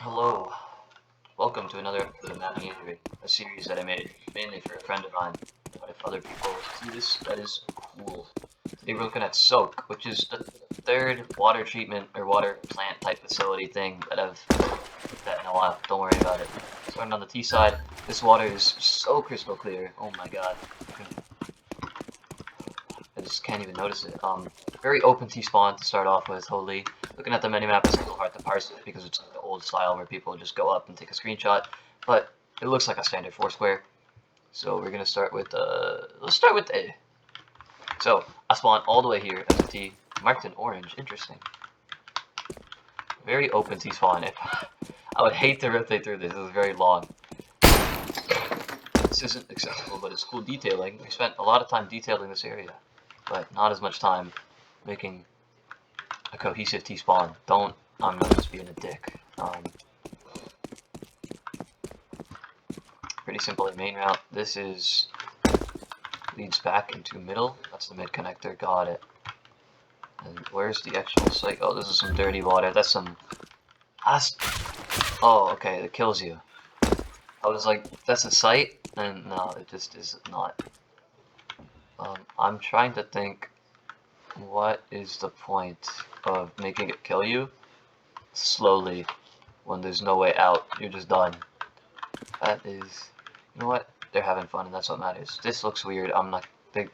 Hello, welcome to another episode of Meandering, a series that I made mainly for a friend of mine. But if other people see this, that is cool. Today we're looking at Soak, which is the third water treatment or water plant type facility thing that I've looked at in a while. Don't worry about it. Starting on the T side, this water is so crystal clear. Oh my god. I just can't even notice it. Very open T-spawn to start off with, holy. Looking at the minimap, it's a little hard to parse it because it's like the old style where people just go up and take a screenshot, but it looks like a standard Foursquare. So we're gonna start with, let's start with A. So, I spawn all the way here as a T, marked in orange, interesting. Very open T-spawn. I would hate to rotate through this is very long. This isn't acceptable, but it's cool detailing. We spent a lot of time detailing this area, but not as much time making a cohesive T-spawn. I'm not just being a dick. Pretty simple main route. This leads back into middle. That's the mid connector. Got it. And where's the actual site? Oh, this is some dirty water. That's some. Oh, okay. It kills you. I was like, that's a site, and no, it just is not. I'm trying to think. What is the point of making it kill you slowly when there's no way out? You're just done. That is, you know what? They're having fun, and that's what matters. This looks weird. I'm not. They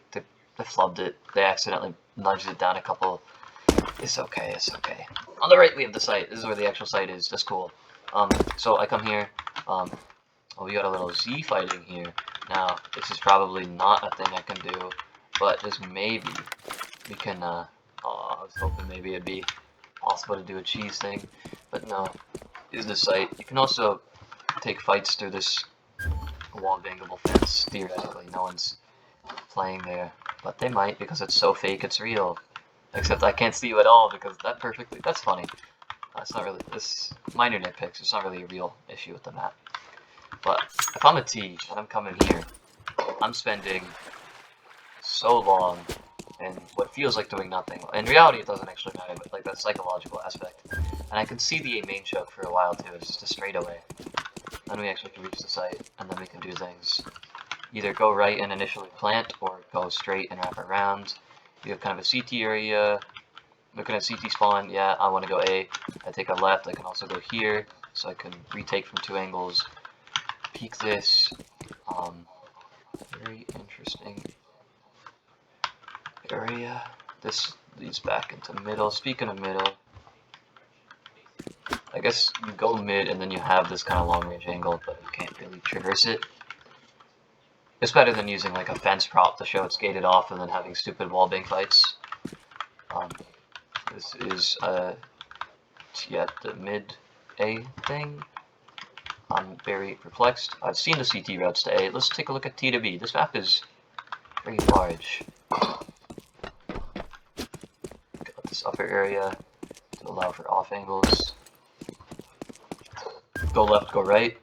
flubbed it. They accidentally nudged it down a couple. It's okay. It's okay. On the right, we have the site. This is where the actual site is. That's cool. So I come here. Oh, we got a little Z fighting here. Now, this is probably not a thing I can do, but just maybe we can, oh, I was hoping maybe it'd be possible to do a cheese thing, but no. Is the site. You can also take fights through this wall bangable fence, theoretically. No one's playing there, but they might because it's so fake it's real. Except I can't see you at all because that's funny. It's not really, this minor nitpicks, it's not really a real issue with the map. But if I'm a T and I'm coming here, I'm spending so long and what feels like doing nothing. In reality, it doesn't actually matter, but like that psychological aspect. And I can see the main choke for a while too. It's just a straightaway. Then we actually can reach the site, and then we can do things. Either go right and initially plant, or go straight and wrap around. We have kind of a CT area. Looking at CT spawn, yeah, I want to go A. I take a left. I can also go here, so I can retake from two angles. Peek this. Very interesting area. This leads back into middle. Speaking of middle, I guess you go mid and then you have this kind of long range angle, but you can't really traverse it. It's better than using like a fence prop to show it's gated off and then having stupid wallbang fights. This is yeah, the mid A thing. I'm very perplexed. I've seen the CT routes to A. Let's take a look at T to B. This map is very large. Got this upper area to allow for off angles. Go left, go right.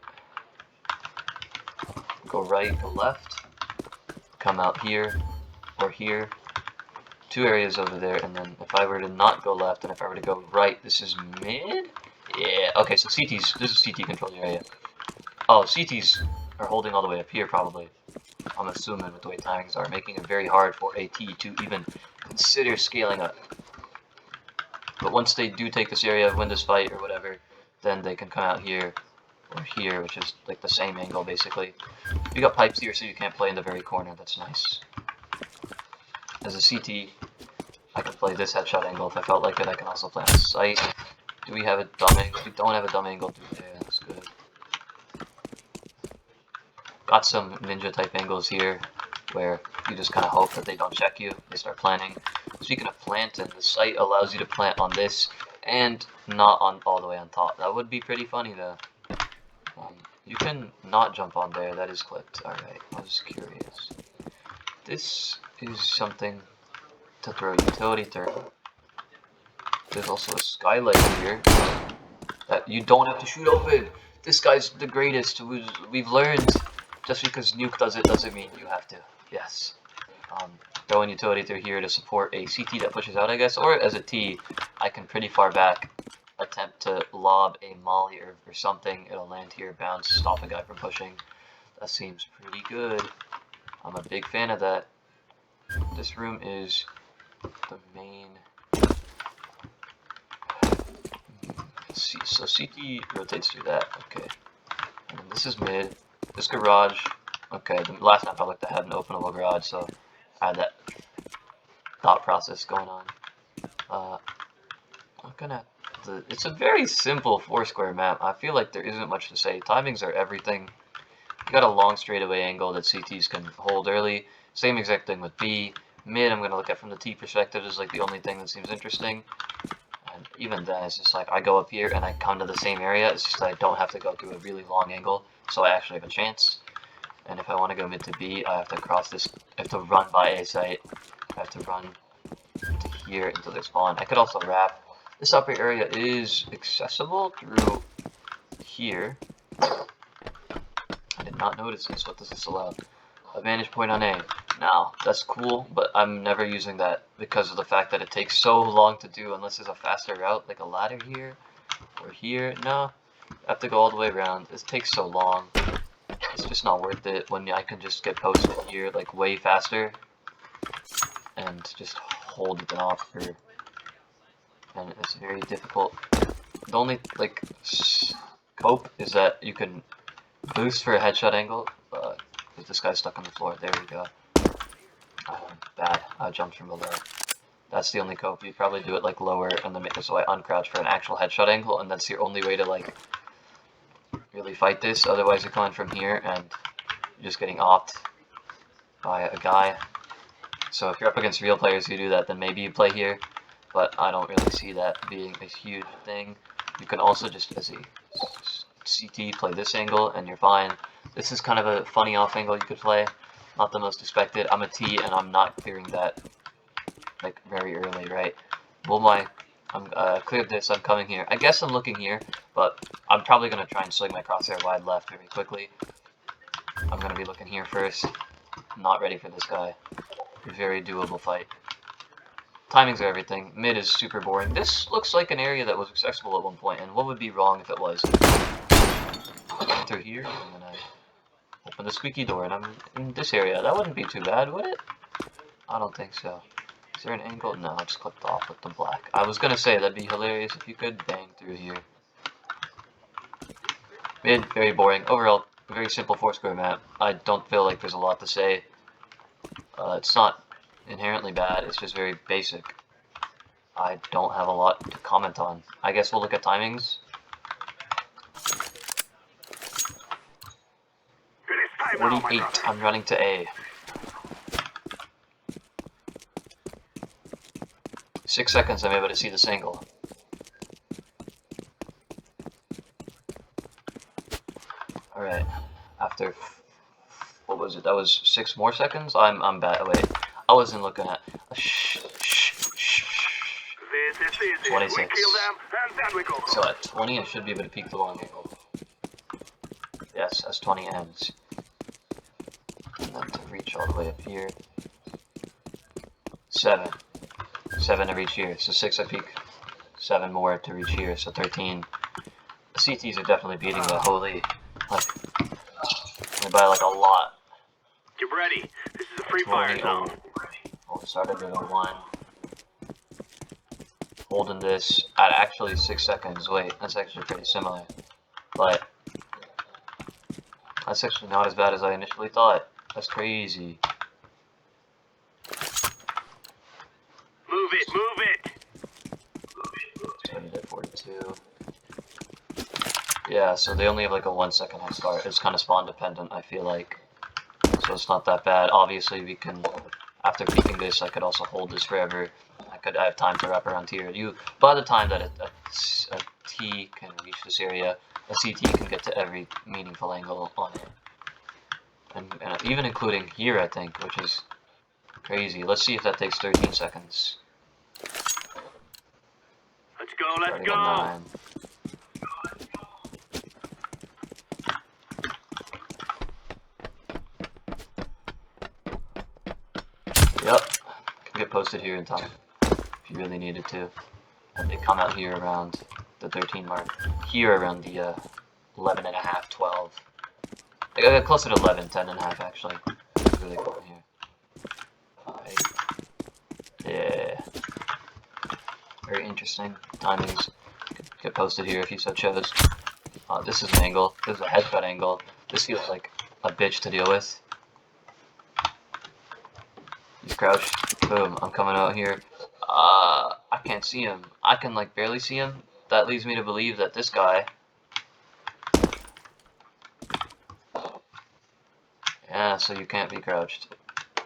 Go right, go left. Come out here or here. Two areas over there, and then if I were to not go left and if I were to go right, this is mid? Yeah, okay, so CT's, this is CT control area. Oh, CT's are holding all the way up here probably. I'm assuming with the way timings are, making it very hard for AT to even consider scaling up. But once they do take this area, win this fight or whatever, then they can come out here or here, which is like the same angle basically. You got pipes here so you can't play in the very corner, that's nice. As a CT, I can play this headshot angle if I felt like it. I can also play on the site. Do we have a dumb angle? We don't have a dumb angle through there, that's good. Got some ninja type angles here where you just kind of hope that they don't check you. They start planting. Speaking of planting, the site allows you to plant on this and not on all the way on top. That would be pretty funny though. You can not jump on there. That is clipped. Alright, I was curious. This is something to throw utility through. There's also a skylight here that you don't have to shoot open. This guy's the greatest. We've learned. Just because Nuke does it doesn't mean you have to. Yes. Throwing utility through here to support a CT that pushes out, I guess. Or as a T, I can pretty far back attempt to lob a molly or something. It'll land here, bounce, stop a guy from pushing. That seems pretty good. I'm a big fan of that. This room is the main. Let's see, so CT rotates through that. Okay. And then this is mid. This garage. Okay, the last map I looked at had an openable garage, so I had that thought process going on. I'm gonna. It's a very simple 4-square map. I feel like there isn't much to say. Timings are everything. You got a long straightaway angle that CTs can hold early. Same exact thing with B. Mid, I'm gonna look at from the T perspective is like the only thing that seems interesting. And even then, it's just like I go up here and I come to the same area. It's just that I don't have to go through a really long angle, so I actually have a chance. And if I want to go mid to B, I have to cross this. I have to run by A site. I have to run to here until they spawn. I could also wrap. This upper area is accessible through here. I did not notice this. What does this allow? A vantage point on A. Now, that's cool, but I'm never using that because of the fact that it takes so long to do unless there's a faster route, like a ladder here or here. No, I have to go all the way around. This takes so long. It's just not worth it when I can just get posted here like way faster and just hold it off for. And it's very difficult. The only like cope is that you can boost for a headshot angle. This guy's stuck on the floor. There we go. Bad. I jumped from below. That's the only cope. You probably do it like lower and then make this way uncrouch for an actual headshot angle, and that's your only way to like really fight this. Otherwise, you're coming from here and you're just getting offed by a guy. So if you're up against real players who do that, then maybe you play here. But I don't really see that being a huge thing. You can also just, as a CT, play this angle, and you're fine. This is kind of a funny off angle you could play. Not the most expected. I'm a T, and I'm not clearing that like very early, right? I'm cleared this. I'm coming here. I guess I'm looking here, but I'm probably gonna try and swing my crosshair wide left very quickly. I'm gonna be looking here first. I'm not ready for this guy. Very doable fight. Timings are everything. Mid is super boring. This looks like an area that was accessible at one point, and what would be wrong if it was? Through here, and then I open the squeaky door, and I'm in this area. That wouldn't be too bad, would it? I don't think so. Is there an angle? No, I just clicked off with the black. I was gonna say that'd be hilarious if you could bang through here. Mid, very boring. Overall, very simple 4-square map. I don't feel like there's a lot to say. It's not inherently bad, it's just very basic. I don't have a lot to comment on. I guess we'll look at timings. 48, I'm running to A. 6 seconds, I'm able to see this angle. Alright, after, what was it, that was 6 more seconds? I'm bad, wait, I wasn't looking at, 26. So at 20 I should be able to peek the long angle. Yes, as 20 ends. And then to reach all the way up here. 7 to reach here, so 6 I peek. 7 more to reach here, so 13. The CTs are definitely beating the holy, like, by like a lot. Get ready. This is a free fire zone. Oh, started at 1. Holding this at actually 6 seconds. Wait, that's actually pretty similar. But that's actually not as bad as I initially thought. That's crazy. Move it, move it. Started at 42. Yeah, so they only have like a 1 second head start. It's kind of spawn dependent, I feel like. So it's not that bad. Obviously, we can, after peeking this, I could also hold this forever. I have time to wrap around here. By the time that a T can reach this area, a CT can get to every meaningful angle on it. And even including here, I think, which is crazy. Let's see if that takes 13 seconds. Let's go, let's Starting go. at 9. Yep, can get posted here in time if you really needed to. And they come out here around the 13 mark. Here around the 11 and a half, 12. Closer to 11, 10 and a half actually. It's really cool here. Alright. Yeah. Very interesting. Timings get posted here if you so chose. This is an angle. This is a headshot angle. This feels like a bitch to deal with. He's crouched. Boom. I'm coming out here. I can't see him. I can like barely see him. That leads me to believe that this guy. Yeah, so you can't be crouched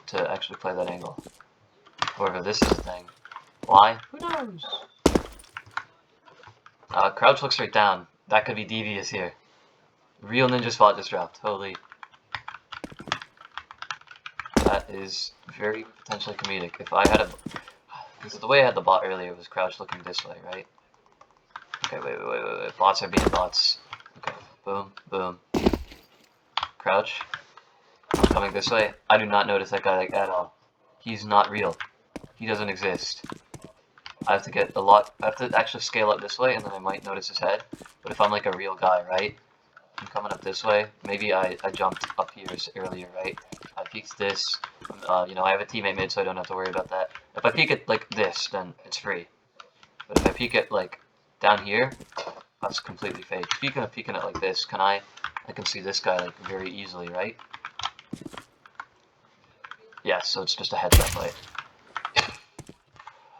to actually play that angle. However, this is the thing. Why? Who knows? Crouch looks straight down. That could be devious here. Real ninja spot just dropped. Holy. That is very potentially comedic. If I had a... Because the way I had the bot earlier was crouch looking this way, right? Okay, wait. Bots are being bots. Okay, boom, boom. Crouch. I'm coming this way. I do not notice that guy like at all. He's not real. He doesn't exist. I have to get a lot... I have to actually scale up this way, and then I might notice his head. But if I'm like a real guy, right? I'm coming up this way. Maybe I jumped up here earlier, right? I peeked this. You know, I have a teammate mid, so I don't have to worry about that. If I peek it like this, then it's free. But if I peek it like down here, that's completely fake. Speaking of peeking it like this, I can see this guy like very easily, right? Yeah, so it's just a headshot fight.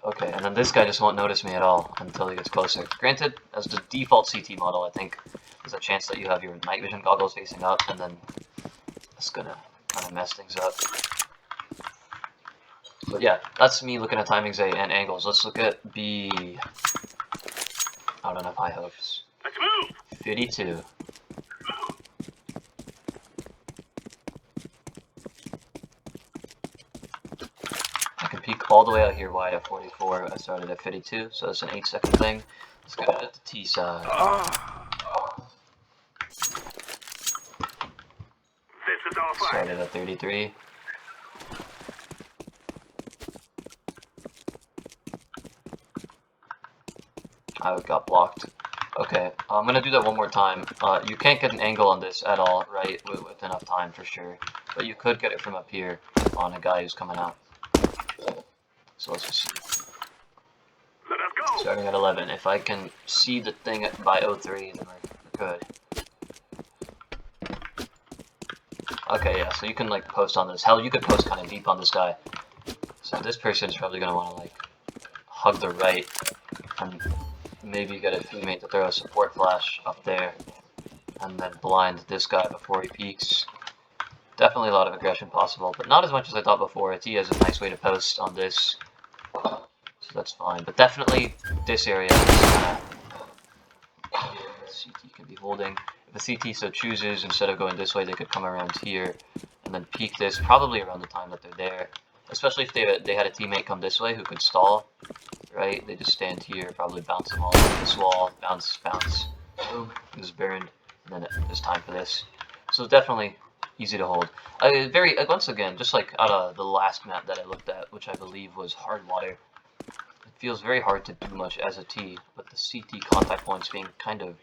Okay, and then this guy just won't notice me at all until he gets closer. Granted, as the default CT model, I think there's a chance that you have your night vision goggles facing up, and then that's gonna kind of mess things up. But yeah, that's me looking at timings A and angles. Let's look at B. I don't have high hopes. Let's move! 52. I can peek all the way out here wide at 44. I started at 52, so it's an 8-second thing. Let's go at the T side. This is all fire. Started at 33. I got blocked. Okay, I'm gonna do that one more time. You can't get an angle on this at all, right? With enough time for sure. But you could get it from up here on a guy who's coming out. So let's just see. Let us go! Starting at 11. If I can see the thing by 03, then we're good. Okay, yeah, so you can like post on this. Hell, you could post kind of deep on this guy. So this person's probably gonna want to like hug the right and maybe get a teammate to throw a support flash up there and then blind this guy before he peeks. Definitely a lot of aggression possible, but not as much as I thought before. T has a nice way to post on this, so that's fine. But definitely this area CT can be holding. If the CT so chooses, instead of going this way, they could come around here and then peek this probably around the time that they're there. Especially if they had a teammate come this way who could stall, right? They just stand here, probably bounce them all over this wall, bounce, boom, this burned, and then it's time for this. So definitely easy to hold. Once again, just like out of the last map that I looked at, which I believe was hard water, it feels very hard to do much as a T, with the CT contact points being kind of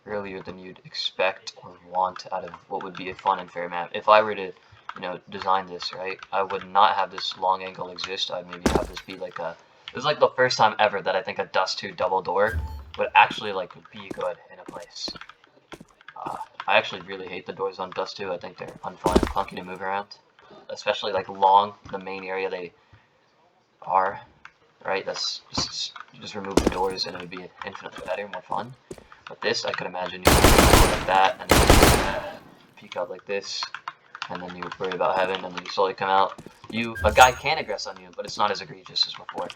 earlier than you'd expect or want out of what would be a fun and fair map. If I were to, you know, design this, right, I would not have this long angle exist. I'd maybe have this be like a... This is like the first time ever that I think a Dust 2 double door would actually like be good in a place. I actually really hate the doors on Dust 2. I think they're unfun and clunky to move around. Especially like long, the main area they are, right? That's just remove the doors and it would be infinitely better, more fun. But this, I could imagine you go like that, and then peek out like this, and then you worry about heaven, and then you slowly come out. A guy can aggress on you, but it's not as egregious as before.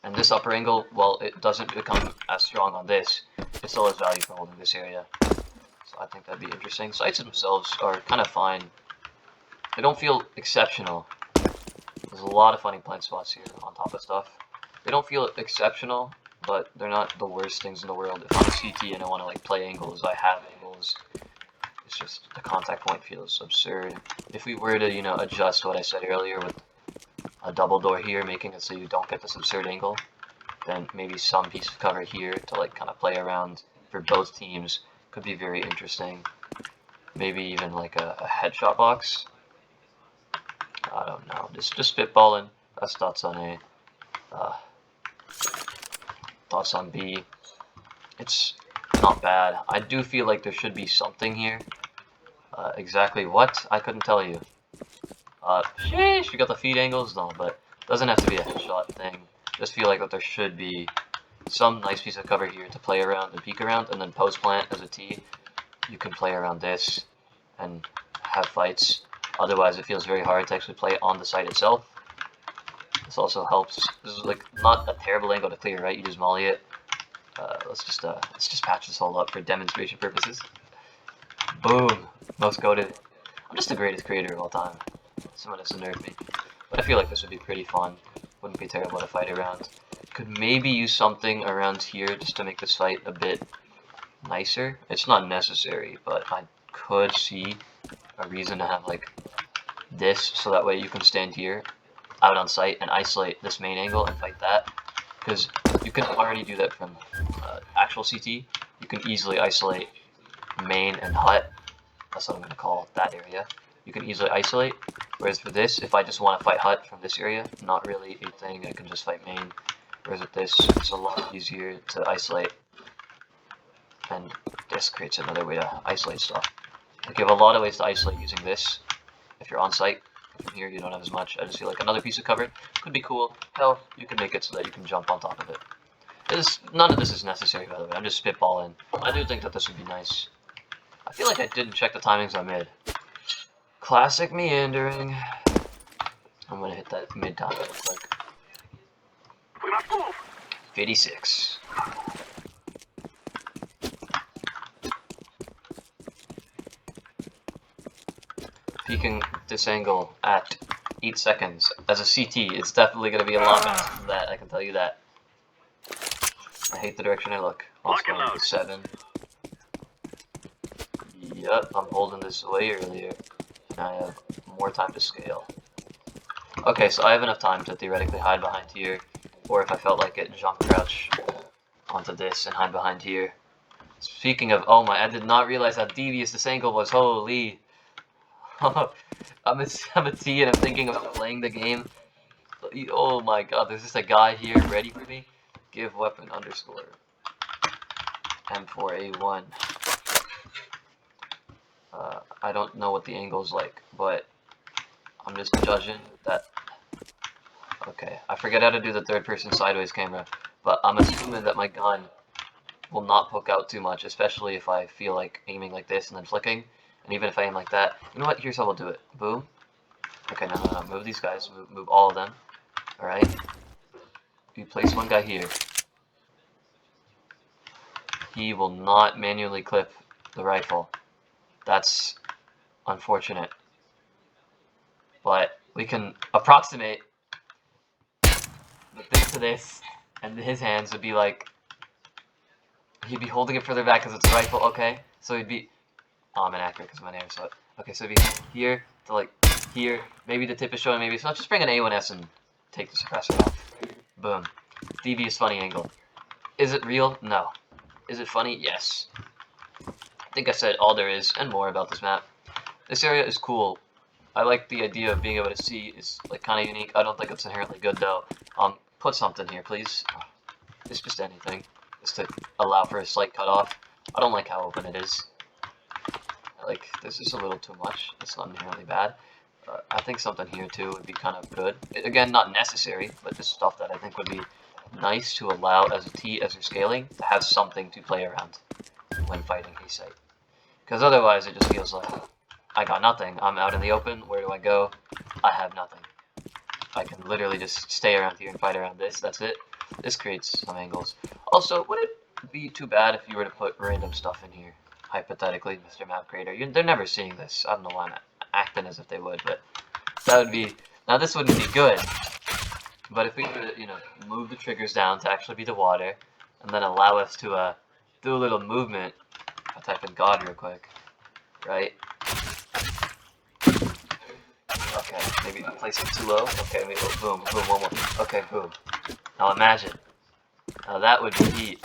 And this upper angle, while it doesn't become as strong on this, it still has value for holding this area. So I think that'd be interesting. Sights themselves are kind of fine. They don't feel exceptional. There's a lot of funny plant spots here on top of stuff. They don't feel exceptional, but they're not the worst things in the world. If I'm a CT and I want to like play angles, I have angles. It's just the contact point feels absurd. If we were to, you know, adjust what I said earlier with a double door here, making it so you don't get this absurd angle, then maybe some piece of cover here to like kind of play around for both teams could be very interesting. Maybe even like a headshot box. I don't know. Just spitballing. That's thoughts on A. Thoughts on B. It's not bad. I do feel like there should be something here. Exactly what? I couldn't tell you. Sheesh, we got the feed angles? No, but it doesn't have to be a headshot thing. Just feel like that there should be some nice piece of cover here to play around and peek around, and then post plant as a T. You can play around this and have fights. Otherwise, it feels very hard to actually play on the site itself. This also helps. This is like not a terrible angle to clear, right? You just molly it. Let's just patch this all up for demonstration purposes. Boom, most goated. I'm just the greatest creator of all time. Someone has to nerf me, but I feel like this would be pretty fun. Wouldn't be terrible to fight around. Could maybe use something around here just to make this fight a bit nicer. It's not necessary, but I could see a reason to have like this, so that way you can stand here out on site and isolate this main angle and fight that, because you can already do that from actual CT. You can easily isolate main and hut. That's what I'm going to call that area. You can easily isolate, whereas for this, if I just want to fight hut from this area, not really a thing, I can just fight main. Whereas with this, it's a lot easier to isolate, and this creates another way to isolate stuff. Like, you have a lot of ways to isolate using this. If you're on site, from here you don't have as much. I just feel like another piece of cover could be cool. Hell, you can make it so that you can jump on top of it. None of this is necessary, by the way. I'm just spitballing. I do think that this would be nice. I feel like I didn't check the timings on mid. Classic meandering. I'm gonna hit that mid time real quick. We must move. 56. Peeking this angle at 8 seconds. As a CT, it's definitely going to be a lot faster than that, I can tell you that. I hate the direction I look. Also going to 7. Yep, I'm holding this way earlier, and I have more time to scale. Okay, so I have enough time to theoretically hide behind here, or if I felt like it, jump crouch onto this and hide behind here. Speaking of, oh my, I did not realize how devious this angle was, holy. I'm a T and I'm thinking about playing the game. Oh my god, there's just a guy here ready for me. Give weapon underscore M4A1. I don't know what the angle's like, but I'm just judging that. Okay, I forget how to do the third person sideways camera, but I'm assuming that my gun will not poke out too much, especially if I feel like aiming like this and then flicking. And even if I aim like that, you know what? Here's how we'll do it. Boom. Okay, no. Move these guys. Move all of them. Alright. You place one guy here. He will not manually clip the rifle. That's unfortunate. But we can approximate this to this, and his hands would be like... He'd be holding it further back because it's a rifle, okay? So he'd be... Oh, I'm inaccurate because I'm an air, so... Okay, so it'd be here to like here. Maybe the tip is showing, maybe it's not. Just bring an A1S and take the suppressor off. Boom. Devious funny angle. Is it real? No. Is it funny? Yes. I think I said all there is and more about this map. This area is cool. I like the idea of being able to see. It's like kind of unique. I don't think it's inherently good though. Put something here, please. It's just anything. Just to allow for a slight cutoff. I don't like how open it is. Like, this is a little too much. It's not inherently bad. I think something here too would be kind of good. Again, not necessary, but just stuff that I think would be nice to allow as a T, as you're scaling, to have something to play around when fighting a site. Because otherwise it just feels like, I got nothing. I'm out in the open. Where do I go? I have nothing. I can literally just stay around here and fight around this. That's it. This creates some angles. Also, would it be too bad if you were to put random stuff in here? Hypothetically, Mr. Map Creator. They're never seeing this. I don't know why I'm acting as if they would, but that would be... Now, this wouldn't be good. But if we were to, move the triggers down to actually be the water, and then allow us to do a little movement. I'll type in God real quick. Right? Okay, maybe place it too low. Okay, maybe boom, boom, one more. Okay, boom. Now imagine Now that would be heat.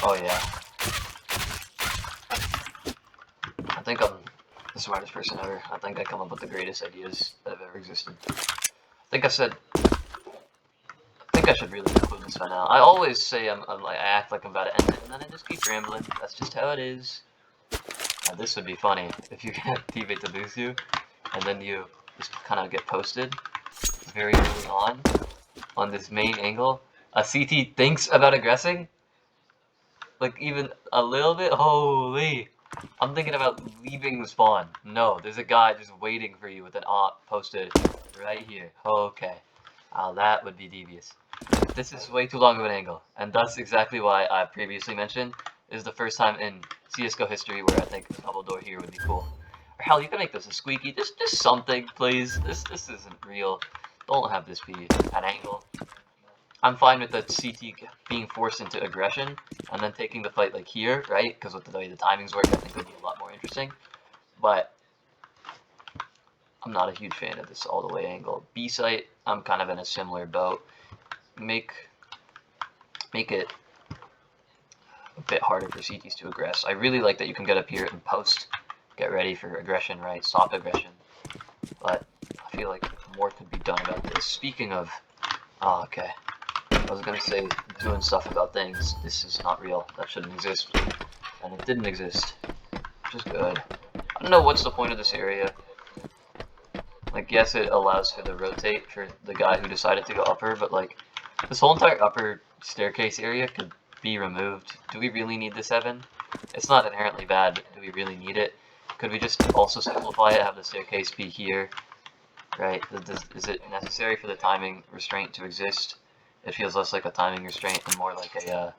Oh yeah. I think I'm the smartest person ever. I think I come up with the greatest ideas that have ever existed. I think I should really conclude this by now. I always say I act like I'm about to end it, and then I just keep rambling. That's just how it is. Now, this would be funny if you get a teammate to boost you, and then you just kind of get posted very early on this main angle. A CT thinks about aggressing, like even a little bit. Holy! I'm thinking about leaving the spawn. No, there's a guy just waiting for you with an op posted right here. Okay. That would be devious. This is way too long of an angle, and that's exactly why I previously mentioned this is the first time in CSGO history where I think a double door here would be cool. Or hell, you can make this a squeaky. Just something, please. This isn't real. Don't have this be an angle. I'm fine with the CT being forced into aggression and then taking the fight like here, right? Because with the way the timings work, I think it would be a lot more interesting. But I'm not a huge fan of this all the way angle. B site, I'm kind of in a similar boat. Make it a bit harder for CTs to aggress. I really like that you can get up here and post, get ready for aggression, right? Stop aggression. But I feel like more could be done about this. Speaking of, oh, okay. I was gonna say doing stuff about things. This is not real. That shouldn't exist. And it didn't exist. Which is good. I don't know what's the point of this area. Like, yes, it allows for the rotate for the guy who decided to go upper, but like, this whole entire upper staircase area could be removed. Do we really need the 7? It's not inherently bad, but do we really need it? Could we just also simplify it, have the staircase be here? Right? Is it necessary for the timing restraint to exist? It feels less like a timing restraint and more like a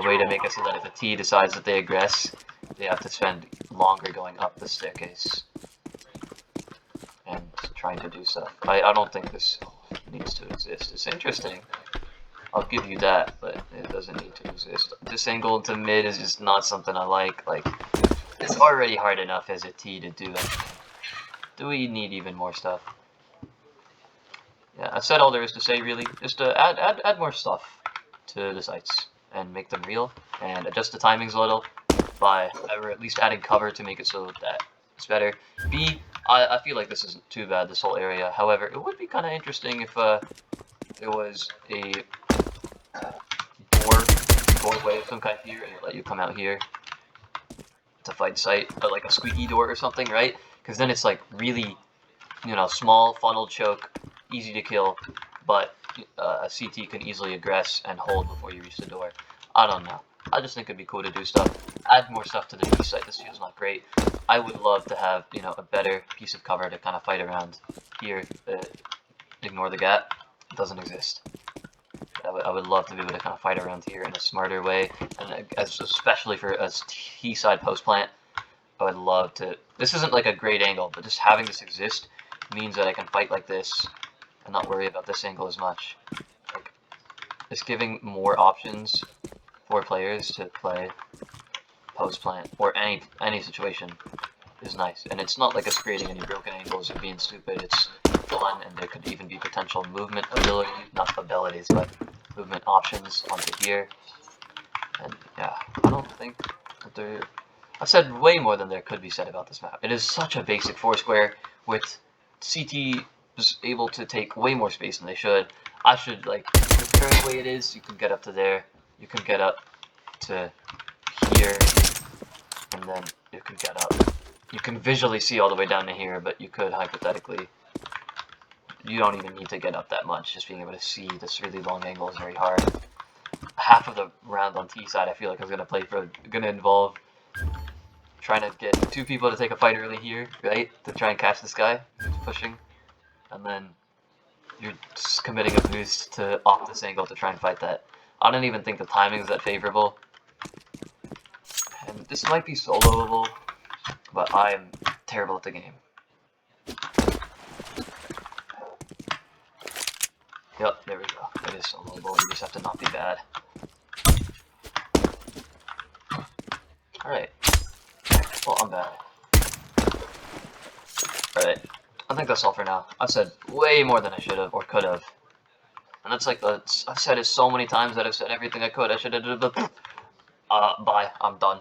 way to make it so that if a T decides that they aggress, they have to spend longer going up the staircase and trying to do stuff. I don't think this needs to exist. It's interesting. I'll give you that, but it doesn't need to exist. This angle to mid is just not something I like. Like, it's already hard enough as a T to do anything. Do we need even more stuff? Yeah, I've said all there is to say, really. Just add more stuff to the sites and make them real, and adjust the timings a little by or at least adding cover to make it so that it's better. B, I feel like this isn't too bad, this whole area. However, it would be kind of interesting if there was a doorway of some kind here, and it let you come out here to fight site, but like a squeaky door or something, right? Because then it's like really, you know, small funnel choke, easy to kill, but a CT can easily aggress and hold before you reach the door. I don't know. I just think it'd be cool to do stuff. Add more stuff to the B site. This feels not great. I would love to have, you know, a better piece of cover to kind of fight around here. Ignore the gap. It doesn't exist. I would love to be able to kind of fight around here in a smarter way, and especially for a T side post plant. I would love to. This isn't like a great angle, but just having this exist means that I can fight like this and not worry about this angle as much. Like, it's giving more options for players to play post plant or any situation is nice, and it's not like it's creating any broken angles or being stupid. It's fun, and there could even be potential movement ability, not abilities, but movement options onto here. And yeah, I don't think that there. I've said way more than there could be said about this map. It is such a basic 4-square with CT is able to take way more space than they should. I should, like, the current way it is, you can get up to there, you can get up to here, and then you can get up. You can visually see all the way down to here, but you could hypothetically. You don't even need to get up that much. Just being able to see this really long angle is very hard. Half of the round on T side, I feel like is gonna involve trying to get 2 people to take a fight early here, right? To try and catch this guy who's pushing, and then you're just committing a boost to off this angle to try and fight that. I don't even think the timing is that favorable, and this might be soloable, but I'm terrible at the game. Yep, there we go. It is soloable. You just have to not be bad. Alright. Well, I'm bad. Alright. think that's all for now. I've said way more than I should have or could have. And that's like, I've said it so many times that I've said everything I could. I should have. Bye. I'm done.